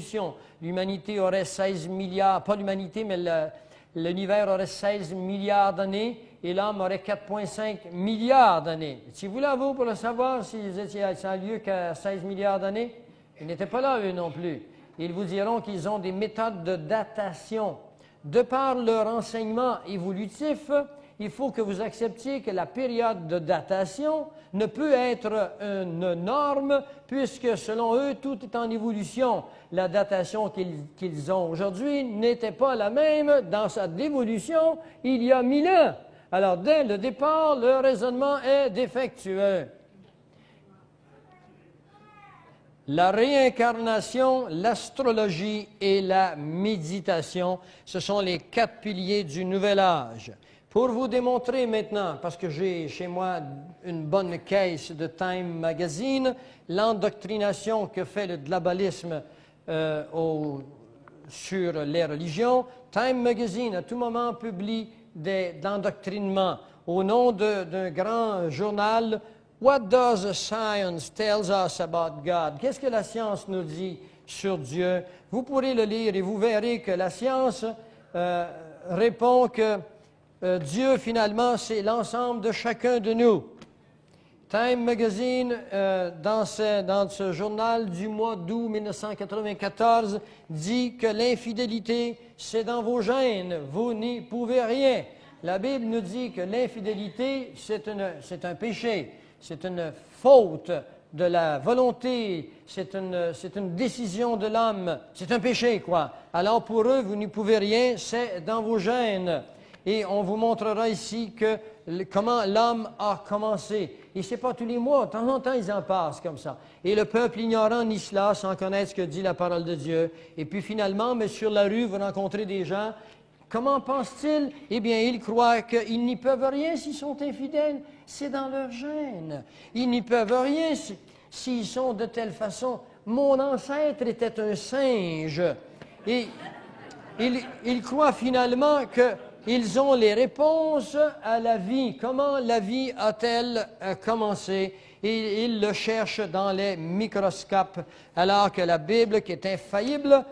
d'évolution. L'humanité aurait 16 milliards, pas l'humanité, mais l'univers aurait 16 milliards d'années et l'homme aurait 4,5 milliards d'années. Si vous l'avez pour le savoir, s'ils étaient à lieu qu'à 16 milliards d'années, ils n'étaient pas là, eux non plus. Ils vous diront qu'ils ont des méthodes de datation. De par leur enseignement évolutif, il faut que vous acceptiez que la période de datation ne peut être une norme, puisque selon eux, tout est en évolution. La datation qu'ils ont aujourd'hui n'était pas la même dans sa dévolution il y a 1000 ans. Alors, dès le départ, le raisonnement est défectueux. La réincarnation, l'astrologie et la méditation, ce sont les 4 piliers du nouvel âge. Pour vous démontrer maintenant, parce que j'ai chez moi une bonne caisse de Time Magazine, l'endoctrination que fait le globalisme sur les religions, Time Magazine à tout moment publie d'endoctrinement au nom d'un grand journal. What does science tell us about God? Qu'est-ce que la science nous dit sur Dieu? Vous pourrez le lire et vous verrez que la science répond que Dieu, finalement, c'est l'ensemble de chacun de nous. Time Magazine, dans ce journal du mois d'août 1994, dit que l'infidélité, c'est dans vos gènes, vous n'y pouvez rien. La Bible nous dit que l'infidélité, c'est un péché. C'est une faute de la volonté, c'est une décision de l'homme, c'est un péché, quoi. Alors pour eux, vous n'y pouvez rien, c'est dans vos gènes. Et on vous montrera ici comment l'homme a commencé. Et ce n'est pas tous les mois, de temps en temps, ils en passent comme ça. Et le peuple ignorant nie cela, sans connaître ce que dit la parole de Dieu. Et puis finalement, mais sur la rue, vous rencontrez des gens. Comment pensent-ils? Eh bien, ils croient qu'ils n'y peuvent rien s'ils sont infidèles. C'est dans leur gène. Ils n'y peuvent rien s'ils sont de telle façon. Mon ancêtre était un singe. Et ils croient finalement qu'ils ont les réponses à la vie. Comment la vie a-t-elle commencé? Et ils le cherchent dans les microscopes, alors que la Bible, qui est infaillible,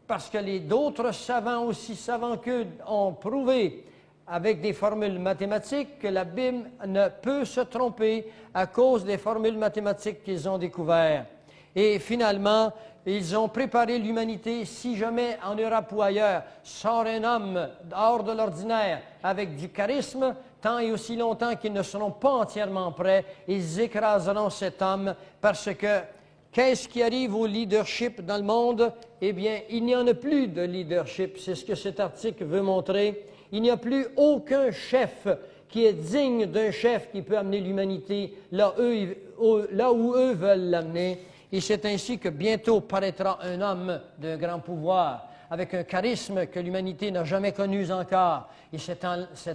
parce que d'autres savants aussi savants qu'eux ont prouvé avec des formules mathématiques que la Bible ne peut se tromper à cause des formules mathématiques qu'ils ont découvertes. Et finalement, ils ont préparé l'humanité. Si jamais en Europe ou ailleurs sort un homme hors de l'ordinaire avec du charisme, tant et aussi longtemps qu'ils ne seront pas entièrement prêts, ils écraseront cet homme parce que qu'est-ce qui arrive au leadership dans le monde? Eh bien, il n'y en a plus de leadership. C'est ce que cet article veut montrer. Il n'y a plus aucun chef qui est digne d'un chef qui peut amener l'humanité là où eux veulent l'amener. Et c'est ainsi que bientôt paraîtra un homme d'un grand pouvoir, avec un charisme que l'humanité n'a jamais connu encore. Et cet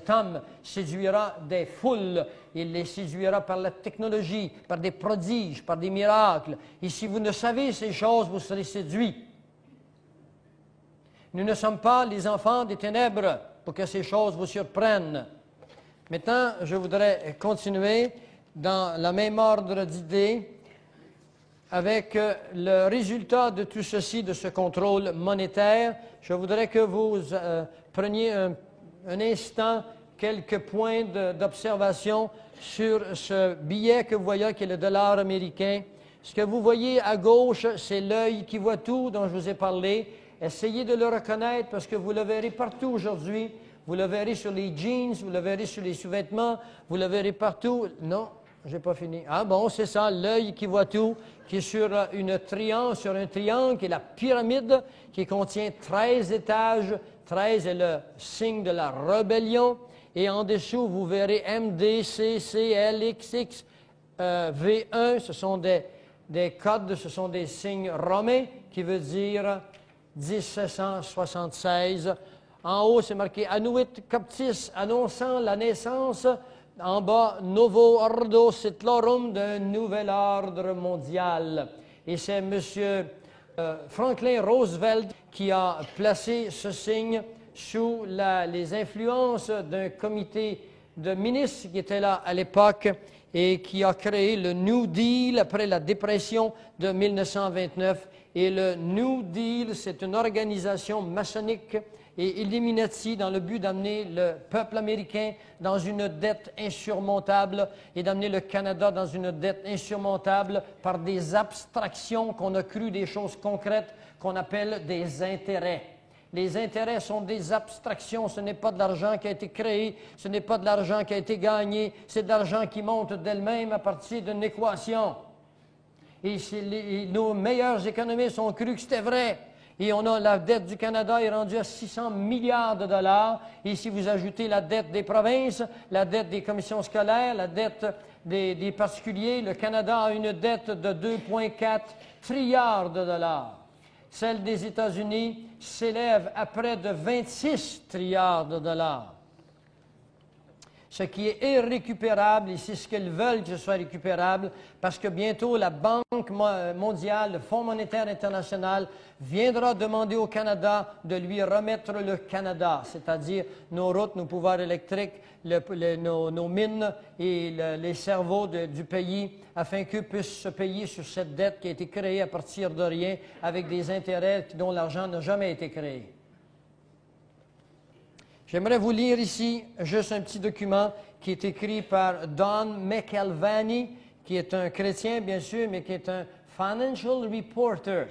homme séduira des foules. Il les séduira par la technologie, par des prodiges, par des miracles. Et si vous ne savez ces choses, vous serez séduits. Nous ne sommes pas les enfants des ténèbres pour que ces choses vous surprennent. Maintenant, je voudrais continuer dans le même ordre d'idées avec le résultat de tout ceci, de ce contrôle monétaire. Je voudrais que vous preniez un instant quelques points d'observation sur ce billet que vous voyez, qui est le dollar américain. Ce que vous voyez à gauche, c'est l'œil qui voit tout, dont je vous ai parlé. Essayez de le reconnaître parce que vous le verrez partout aujourd'hui. Vous le verrez sur les jeans, vous le verrez sur les sous-vêtements, vous le verrez partout. Non, je n'ai pas fini. Ah bon, c'est ça, l'œil qui voit tout, qui est sur un triangle, qui est la pyramide, qui contient 13 étages. 13 est le signe de la rébellion. Et en dessous, vous verrez MD, CC, LXX, V1. Ce sont des codes, ce sont des signes romains qui veut dire 1776. En haut, c'est marqué Annuit Coptis, annonçant la naissance. En bas, Novo Ordo Seclorum, d'un nouvel ordre mondial. Et c'est M. Franklin Roosevelt qui a placé ce signe sous les influences d'un comité de ministres qui était là à l'époque et qui a créé le New Deal après la dépression de 1929. Et le New Deal, c'est une organisation maçonnique et Illuminati dans le but d'amener le peuple américain dans une dette insurmontable et d'amener le Canada dans une dette insurmontable par des abstractions qu'on a crues des choses concrètes qu'on appelle des intérêts. Les intérêts sont des abstractions, ce n'est pas de l'argent qui a été créé, ce n'est pas de l'argent qui a été gagné, c'est de l'argent qui monte d'elle-même à partir d'une équation. Et nos meilleurs économistes ont cru que c'était vrai. Et la dette du Canada est rendue à 600 milliards de dollars. Et si vous ajoutez la dette des provinces, la dette des commissions scolaires, la dette des particuliers, le Canada a une dette de 2,4 trilliards de dollars. Celle des États-Unis s'élève à près de 26 trilliards de dollars. Ce qui est irrécupérable, et c'est ce qu'ils veulent que ce soit récupérable, parce que bientôt la Banque mondiale, le Fonds monétaire international, viendra demander au Canada de lui remettre le Canada, c'est-à-dire nos routes, nos pouvoirs électriques, nos mines et les cerveaux du pays, afin qu'eux puissent se payer sur cette dette qui a été créée à partir de rien, avec des intérêts dont l'argent n'a jamais été créé. J'aimerais vous lire ici juste un petit document qui est écrit par Don McElvaney, qui est un chrétien, bien sûr, mais qui est un financial reporter.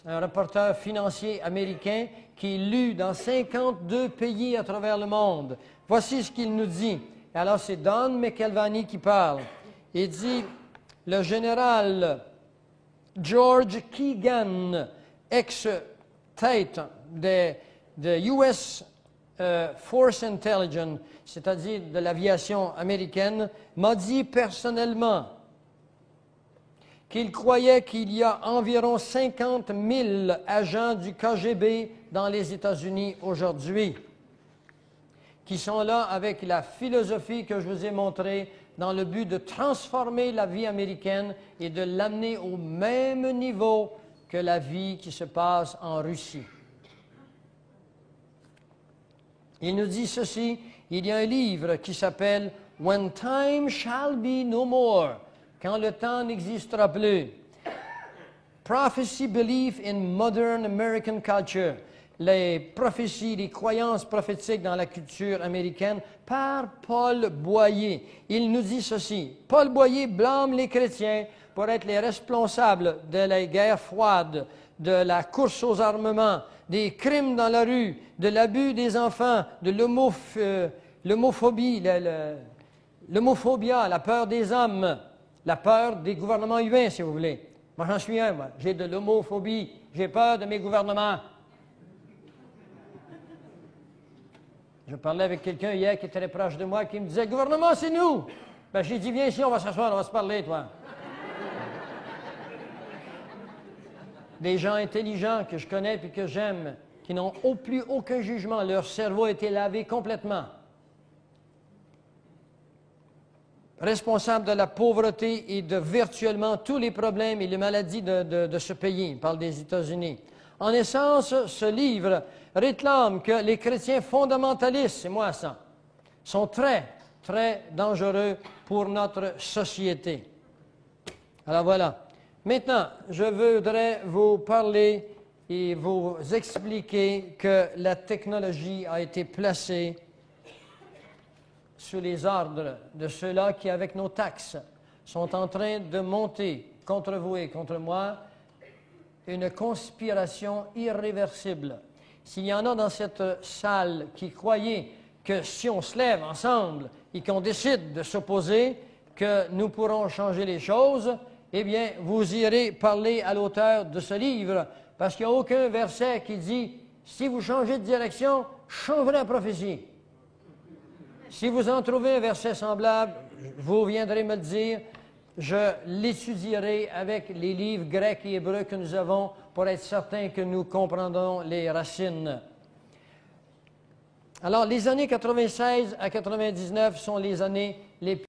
C'est un reporter financier américain qui est lu dans 52 pays à travers le monde. Voici ce qu'il nous dit. Alors, c'est Don McElvaney qui parle. Il dit, le général George Keegan, ex-tête de US Force Intelligence, c'est-à-dire de l'aviation américaine, m'a dit personnellement qu'il croyait qu'il y a environ 50 000 agents du KGB dans les États-Unis aujourd'hui, qui sont là avec la philosophie que je vous ai montrée dans le but de transformer la vie américaine et de l'amener au même niveau que la vie qui se passe en Russie. Il nous dit ceci, il y a un livre qui s'appelle « When time shall be no more », quand le temps n'existera plus. « Prophecy Belief in Modern American Culture », les prophéties, les croyances prophétiques dans la culture américaine, par Paul Boyer. Il nous dit ceci, Paul Boyer blâme les chrétiens pour être les responsables de la guerre froide, de la course aux armements, des crimes dans la rue, de l'abus des enfants, de l'homophobie, l'homophobia, la peur des hommes, la peur des gouvernements humains, si vous voulez. Moi, j'en suis un, moi. J'ai de l'homophobie. J'ai peur de mes gouvernements. Je parlais avec quelqu'un hier qui était très proche de moi, qui me disait « Gouvernement, c'est nous! » Ben, j'ai dit « Viens ici, on va s'asseoir, on va se parler, toi. » Des gens intelligents que je connais et que j'aime, qui n'ont plus aucun jugement. Leur cerveau a été lavé complètement. Responsables de la pauvreté et de virtuellement tous les problèmes et les maladies de ce pays. On parle des États-Unis. En essence, ce livre réclame que les chrétiens fondamentalistes, c'est moi ça, sont très, très dangereux pour notre société. Alors voilà. Maintenant, je voudrais vous parler et vous expliquer que la technologie a été placée sous les ordres de ceux-là qui, avec nos taxes, sont en train de monter contre vous et contre moi une conspiration irréversible. S'il y en a dans cette salle qui croyaient que si on se lève ensemble et qu'on décide de s'opposer, que nous pourrons changer les choses, eh bien, vous irez parler à l'auteur de ce livre, parce qu'il n'y a aucun verset qui dit « Si vous changez de direction, changez la prophétie. » Si vous en trouvez un verset semblable, vous viendrez me le dire. Je l'étudierai avec les livres grecs et hébreux que nous avons pour être certain que nous comprendrons les racines. Alors, les années 96 à 99 sont les années les plus